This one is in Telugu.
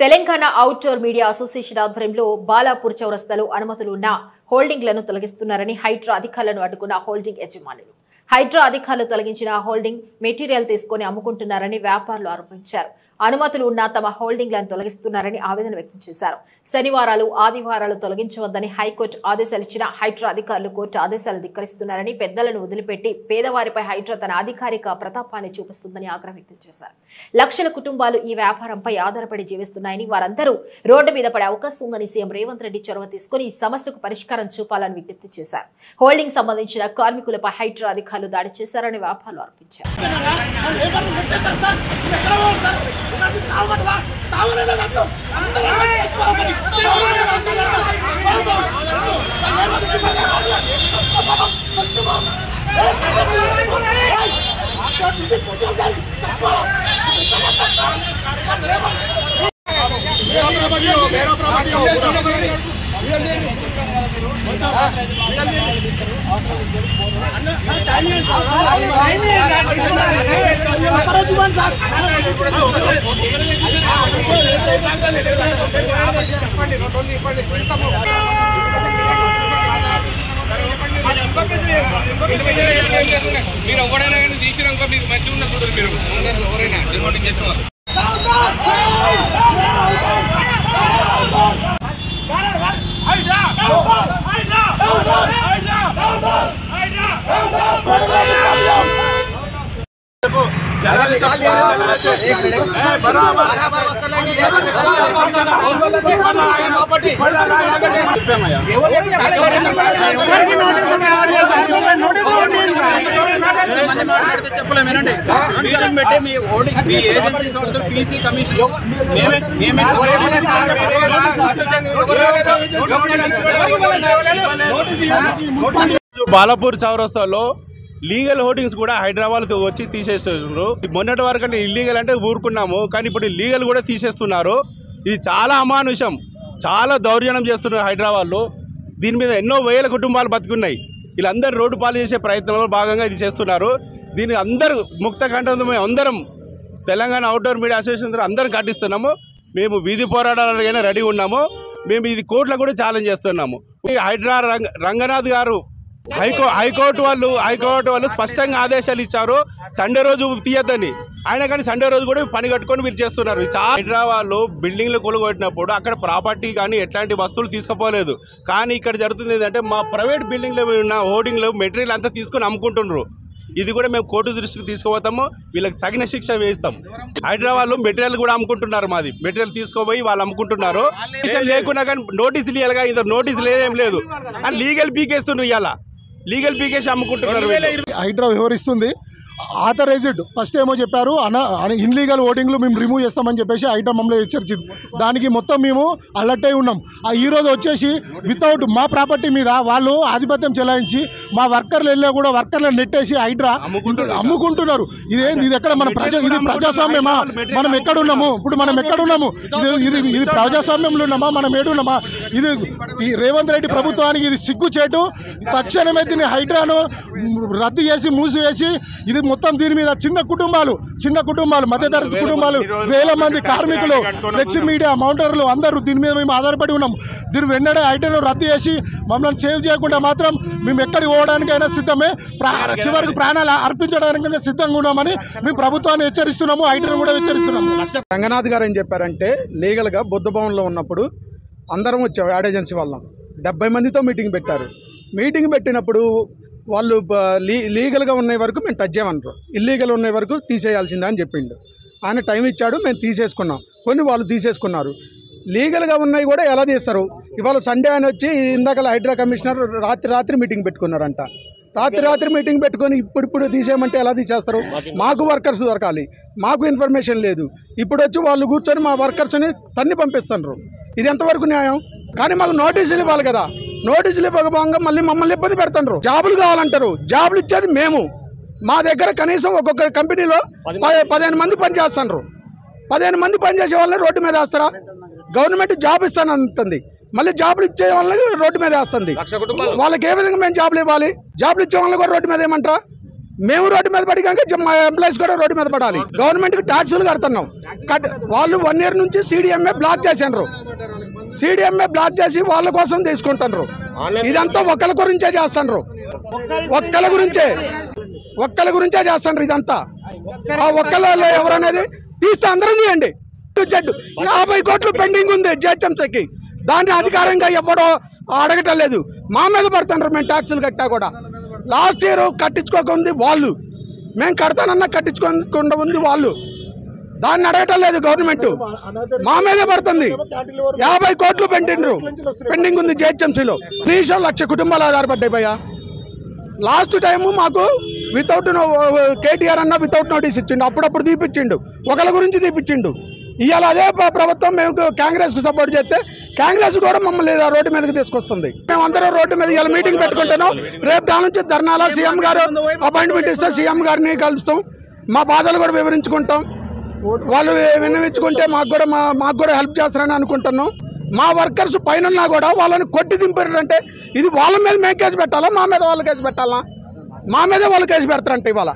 తెలంగాణ అవుట్డోర్ మీడియా అసోసియేషన్ ఆధ్వర్యంలో బాలాపూర్ చౌరస్తాలో అనుమతులు ఉన్న హోల్డింగ్లను తొలగిస్తున్నారని హైడ్రా అధికారులను అడ్డుకున్న హోల్డింగ్ యజమానులు హైడ్రా అధికారులు తొలగించిన హోల్డింగ్ మెటీరియల్ తీసుకుని అమ్ముకుంటున్నారని వ్యాపారులు ఆరోపించారు. అనుమతులు ఉన్న తమ హోల్డింగ్లను తొలగిస్తున్నారని ఆవేదన వ్యక్తం చేశారు. శనివారాలు ఆదివారాలు తొలగించవద్దని హైకోర్టు ఆదేశాలు ఇచ్చిన హైడ్రా అధికారులు కోర్టు ఆదేశాలు ధిక్కరిస్తున్నారని, పెద్దలను వదిలిపెట్టి పేదవారిపై హైడ్రా తన అధికారిక ప్రతాపాన్ని చూపిస్తుందని ఆగ్రహం వ్యక్తం చేశారు. లక్షల కుటుంబాలు ఈ వ్యాపారంపై ఆధారపడి జీవిస్తున్నాయని, వారందరూ రోడ్డు మీద పడే అవకాశం ఉందని సీఎం రేవంత్ రెడ్డి చొరవ తీసుకుని ఈ సమస్యకు పరిష్కారం చూపాలని విజ్ఞప్తి చేశారు. హోల్డింగ్ సంబంధించిన కార్మికులపై హైడ్రా అధికారులు దాడి చేశారని వ్యాపారులు ఆరోపించారు. మీరు ఎవరైనా కానీ తీసినాక మీకు మంచిగా ఉన్న చూడరు. మీరు ఎవరైనా రిపోర్టింగ్ చేస్తున్నారు. బాలాపూర్ చౌరస్తాలో లీగల్ హోర్డింగ్స్ కూడా హైదరాబాద్ వచ్చి తీసేస్తున్నారు. మొన్నటి వరకు అంటే ఇల్లీగల్ అంటే ఊరుకున్నాము, కానీ ఇప్పుడు లీగల్ కూడా తీసేస్తున్నారు. ఇది చాలా అమానుషం, చాలా దౌర్జన్యం చేస్తున్నారు హైదరాబాద్లో. దీని మీద ఎన్నో వేల కుటుంబాలు బతుకున్నాయి. వీళ్ళందరూ రోడ్డు పాలు చేసే ప్రయత్నంలో భాగంగా ఇది చేస్తున్నారు. దీన్ని అందరూ ముక్త కంఠంతో మేము అందరం తెలంగాణ అవుట్డోర్ మీడియా అసోసియేషన్ అందరం ఖండిస్తున్నాము. మేము వీధి పోరాటాలకైనా రెడీ ఉన్నాము. మేము ఇది కోర్టులో కూడా ఛాలెంజ్ చేస్తున్నాము. హైడ్రా రంగనాథ్ గారు హైకోర్టు వాళ్ళు స్పష్టంగా ఆదేశాలు ఇచ్చారు సండే రోజు తీయద్దని. ఆయన కానీ సండే రోజు కూడా పని కట్టుకొని మీరు చేస్తున్నారు. హైదరాబాద్లో బిల్డింగ్లు కూలగొట్టినప్పుడు అక్కడ ప్రాపర్టీ కానీ ఎట్లాంటి వస్తువులు తీసుకుపోలేదు. కానీ ఇక్కడ జరుగుతుంది ఏంటంటే మా ప్రైవేట్ బిల్డింగ్లో ఉన్న హోర్డింగ్లు మెటీరియల్ అంతా తీసుకొని అమ్ముకుంటున్నారు. ఇది కూడా మేము కోర్టు దృష్టికి తీసుకుపోతాము. వీళ్ళకి తగిన శిక్ష వేస్తాం. హైదరాబాద్లో మెటీరియల్ కూడా అమ్ముకుంటున్నారు. మాది మెటీరియల్ తీసుకోపోయి వాళ్ళు అమ్ముకుంటున్నారు. లేకున్నా కానీ నోటీసులు ఇవ్వాలిగా, ఇంత నోటీసులు ఏం లేదు అని లీగల్ పీకేస్తున్నారు. ఇవాళ లీగల్ పీకేసి అమ్ముకుంటున్నారు. హైడ్రా వ్యవహరిస్తుంది ఆథరైజ్డ్. ఫస్ట్ ఏమో చెప్పారు ఇన్లీగల్ ఓటింగ్లు మేము రిమూవ్ చేస్తామని చెప్పేసి హైడ్రా మమ్మల్ని హెచ్చరించింది. దానికి మొత్తం మేము అలర్ట్ అయి ఉన్నాం. ఈరోజు వచ్చేసి వితౌట్ మా ప్రాపర్టీ మీద వాళ్ళు ఆధిపత్యం చెలాయించి మా వర్కర్లు వెళ్ళినా కూడా వర్కర్లను నెట్టేసి హైడ్రా అమ్ముకుంటున్నారు. ఇదేంది? ఇది ఎక్కడ మన ఇది ప్రజాస్వామ్యమా? మనం ఎక్కడున్నాము ఇప్పుడు? మనం ఎక్కడున్నాము? ఇది ప్రజాస్వామ్యంలో ఉన్నామా? మనం ఏడున్నామా? ఇది ఈ రేవంత్ రెడ్డి ప్రభుత్వానికి ఇది సిగ్గుచేటు. తక్షణమే దీన్ని హైడ్రాను రద్దు చేసి మూసివేసి ఇది మొత్తం దీని మీద చిన్న కుటుంబాలు మధ్యతరగతి కుటుంబాలు, వేల మంది కార్మికులు, ఫ్లెక్సీ మీడియా మౌంటర్లు అందరూ దీని మీద మేము ఆధారపడి ఉన్నాం. దీని వెంటనే హైడ్రాను రద్దు చేసి మమ్మల్ని సేవ్ చేయకుండా మాత్రం మేము ఎక్కడికి పోవడానికైనా సిద్ధమే, చివరికి ప్రాణాలు అర్పించడానికైనా సిద్ధంగా ఉన్నామని మేము ప్రభుత్వాన్ని హెచ్చరిస్తున్నాము. హైడ్రాను కూడా హెచ్చరిస్తున్నాము. రంగనాథ్ గారు ఏం చెప్పారంటే లీగల్గా బుద్ధ భవన్లో ఉన్నప్పుడు అందరం వచ్చాం యాడ్ ఏజెన్సీ వాళ్ళం 70 మందితో మీటింగ్ పెట్టారు. మీటింగ్ పెట్టినప్పుడు వాళ్ళు లీగల్గా ఉన్న వరకు మేము టచ్ చేయమన్నారు, ఇల్లీగల్ ఉన్న వరకు తీసేయాల్సిందే అని చెప్పిండు. ఆయన టైం ఇచ్చాడు, మేము తీసేసుకున్నాం. కొన్ని వాళ్ళు తీసేసుకున్నారు. లీగల్గా ఉన్నాయి కూడా ఎలా చేస్తారు? ఇవాళ సండే అని వచ్చి ఇందాక హైడ్రా కమిషనర్ రాత్రి మీటింగ్ పెట్టుకున్నారంట. రాత్రి మీటింగ్ పెట్టుకొని ఇప్పుడు తీసేయమంటే ఎలా తీసేస్తారు? మాకు వర్కర్స్ దొరకాలి, మాకు ఇన్ఫర్మేషన్ లేదు. ఇప్పుడు వచ్చి వాళ్ళు కూర్చొని మా వర్కర్స్ని తన్ని పంపిస్తున్నారు. ఇది ఎంతవరకు న్యాయం? కానీ మాకు నోటీసులు ఇవ్వాలి కదా. నోటీసులు ఇవ్వకపోగా మళ్ళీ మమ్మల్ని ఇబ్బంది పెడుతున్నారు. జాబులు కావాలంటారు. జాబులు ఇచ్చేది మేము. మా దగ్గర కనీసం ఒక్కొక్క కంపెనీలో 15 మంది పనిచేస్తున్నారు. 15 మంది పనిచేసే వాళ్ళని రోడ్డు మీద వేస్తారా? గవర్నమెంట్ జాబ్ ఇస్తానంటుంది, మళ్ళీ జాబులు ఇచ్చే వాళ్ళని రోడ్డు మీద వేస్తుంది. వాళ్ళకి ఏ విధంగా మేము జాబులు ఇవ్వాలి? జాబులు ఇచ్చే వాళ్ళని కూడా రోడ్డు మీద ఏమంటారా? మేము రోడ్డు మీద పడిగాక మా ఎంప్లాయీస్ కూడా రోడ్డు మీద పడాలి. గవర్నమెంట్కి ట్యాక్సులు కడుతున్నాం. వాళ్ళు 1 year నుంచి CDMA బ్లాక్ చేశారు. CDMA బ్లాక్ చేసి వాళ్ళ కోసం తీసుకుంటున్నారు. ఇదంతా ఒక్కల గురించే చేస్తున్నారు. ఒక్కల గురించే చేస్తున్నారు ఇదంతా. ఆ ఒక్కలలో ఎవరనేది తీస్తే అందరం చేయండి. 50 కోట్లు పెండింగ్ ఉంది GHMCకి. దాన్ని అధికారంగా ఎవడో అడగటం లేదు. మా మీద పడుతున్నారు. మేము ట్యాక్సులు కట్టా కూడా లాస్ట్ ఇయర్ కట్టించుకోకుంది వాళ్ళు, మేము కడతానన్నా కట్టించుకోకుండా ఉంది వాళ్ళు. దాన్ని అడగటం లేదు గవర్నమెంట్. మా మీదే పడుతుంది. 50 కోట్లు పెండింగ్ ఉంది GHMCలో. 1,00,000 కుటుంబాలు ఆధారపడ్డాయి భయ్య. లాస్ట్ టైము మాకు వితౌట్ KTR అన్న వితౌట్ నోటీస్ ఇచ్చిండు. అప్పుడప్పుడు తీపిచ్చిండు. ఒకళ్ళ గురించి తీపిచ్చిండు. ఇవాళ అదే ప్రభుత్వం మేము కాంగ్రెస్కి సపోర్ట్ చేస్తే కాంగ్రెస్ కూడా మమ్మల్ని రోడ్డు మీదకి తీసుకొస్తుంది. మేమందరం రోడ్డు మీద ఇలా మీటింగ్ పెట్టుకుంటాను. రేపు దాని నుంచి ధర్నాలో సీఎం గారు అపాయింట్మెంట్ ఇస్తే సీఎం గారిని కలుస్తాం. మా బాధలు కూడా వివరించుకుంటాం. వాళ్ళు విన్నవించుకుంటే మాకు కూడా హెల్ప్ చేస్తారని అనుకుంటున్నాం. మా వర్కర్స్ పైన కూడా వాళ్ళని కొట్టి దింపారంటే ఇది వాళ్ళ మీద మేము కేసు పెట్టాలా, మా మీద వాళ్ళు కేసు పెట్టాలా? మా మీదే వాళ్ళు కేసు పెడతారంటే ఇవాళ